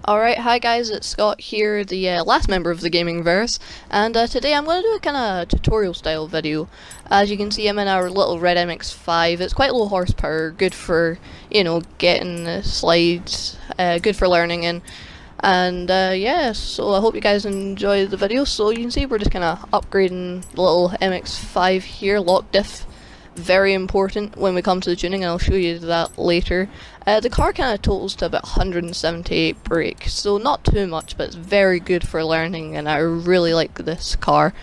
Alright, hi guys, it's Scott here, the last member of the gaming verse, and today I'm going to do a kind of tutorial style video. As you can see, I'm in our little red MX-5. It's quite low horsepower, good for, getting the slides, good for learning and yeah, so I hope you guys enjoy the video. So you can see we're just kind of upgrading the little MX-5 here, lock diff. Very important when we come to the tuning, and I'll show you that later. The car kind of totals to about 178 brake, so not too much, but it's very good for learning, and I really like this car.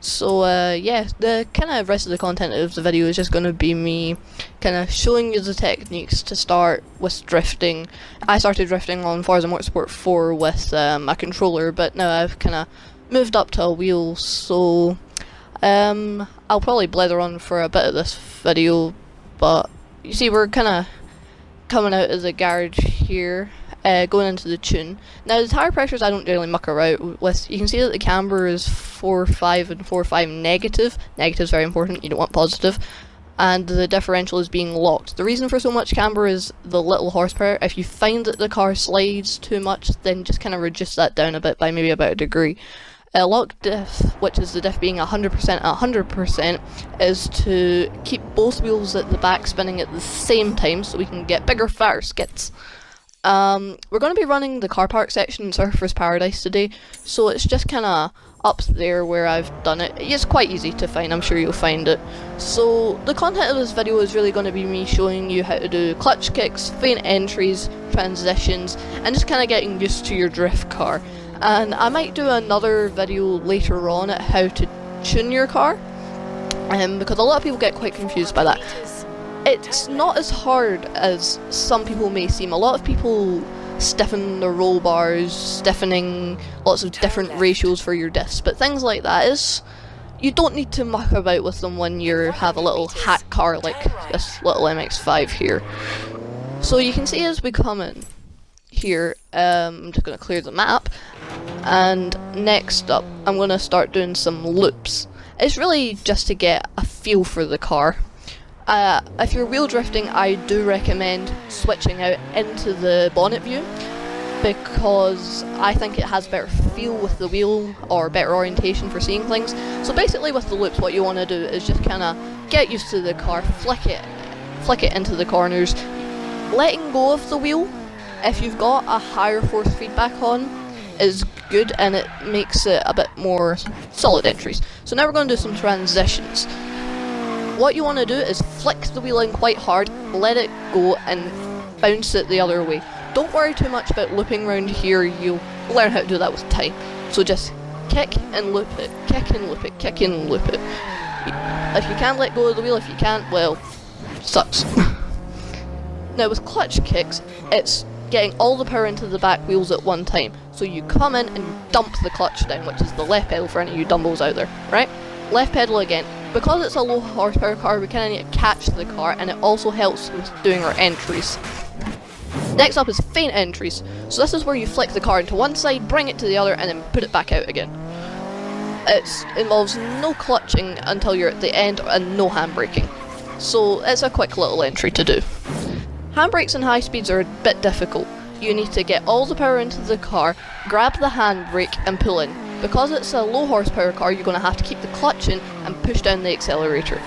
So yeah, the kind of rest of the content of the video is just going to be me kind of showing you the techniques to start with drifting. I started drifting on Forza Motorsport 4 with a controller, but now I've kind of moved up to a wheel, so I'll probably blather on for a bit of this video, but you see we're kind of coming out of the garage here, going into the tune. Now the tire pressures I don't generally muck around with. You can see that the camber is 4.5 and 4.5 negative. Negative is very important, you don't want positive. And the differential is being locked. The reason for so much camber is the little horsepower. If you find that the car slides too much, then just kind of reduce that down a bit by maybe about a degree. Lock diff, which is the diff being 100% at 100%, is to keep both wheels at the back spinning at the same time so we can get bigger, fatter skids. We're going to be running the car park section in Surfer's Paradise today, so it's just kind of up there where I've done it. It's quite easy to find, I'm sure you'll find it. So the content of this video is really going to be me showing you how to do clutch kicks, feint entries, transitions, and just kind of getting used to your drift car. And I might do another video later on at how to tune your car, because a lot of people get quite confused by that. It's not as hard as some people may seem. A lot of people stiffen their roll bars, stiffening lots of different ratios for your discs, but things like that is, you don't need to muck about with them when you have a little hack car like this little MX-5 here. So you can see as we come in here, I'm just going to clear the map, and next up I'm going to start doing some loops. It's really just to get a feel for the car. If you're wheel drifting, I do recommend switching out into the bonnet view, because I think it has better feel with the wheel, or better orientation for seeing things. So basically with the loops, what you want to do is just kind of get used to the car, flick it into the corners, letting go of the wheel. If you've got a higher force feedback on, is good, and it makes it a bit more solid entries. So now we're going to do some transitions. What you want to do is flick the wheel in quite hard, let it go, and bounce it the other way. Don't worry too much about looping around here, you'll learn how to do that with time. So just kick and loop it, kick and loop it, kick and loop it. If you can let go of the wheel, if you can't, well, sucks. Now with clutch kicks, it's getting all the power into the back wheels at one time. So you come in and dump the clutch down, which is the left pedal for any of you dumbbells out there, right? Left pedal again. Because it's a low horsepower car, we kind of need to catch the car, and it also helps with doing our entries. Next up is feint entries. So this is where you flick the car into one side, bring it to the other, and then put it back out again. It involves no clutching until you're at the end, and no handbraking. So it's a quick little entry to do. Handbrakes and high speeds are a bit difficult. You need to get all the power into the car, grab the handbrake and pull in. Because it's a low horsepower car, you're going to have to keep the clutch in and push down the accelerator.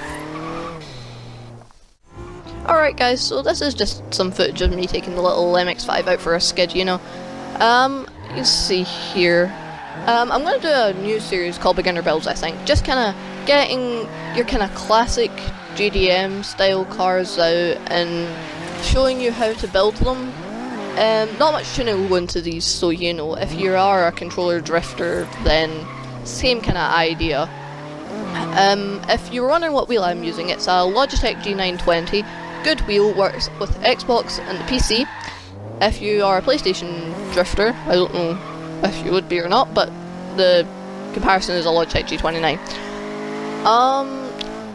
Alright guys, so this is just some footage of me taking the little MX-5 out for a skid, you can see here. I'm going to do a new series called Beginner Builds, I think. Just kind of getting your kind of classic GDM style cars out and showing you how to build them. Not much tuning will go into these, so if you are a controller drifter, then same kind of idea. If you're wondering what wheel I'm using, it's a Logitech G920. Good wheel, works with Xbox and the PC. If you are a PlayStation drifter, I don't know if you would be or not, but the comparison is a Logitech G29.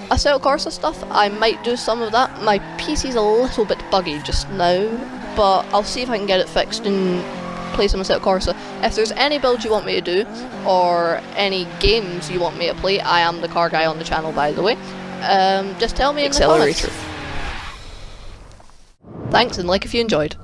Assetto Corsa stuff, I might do some of that. My PC's a little bit buggy just now, but I'll see if I can get it fixed and play some Assetto Corsa. If there's any builds you want me to do, or any games you want me to play, I am the car guy on the channel, by the way, just tell me in the comments. Thanks, and like if you enjoyed.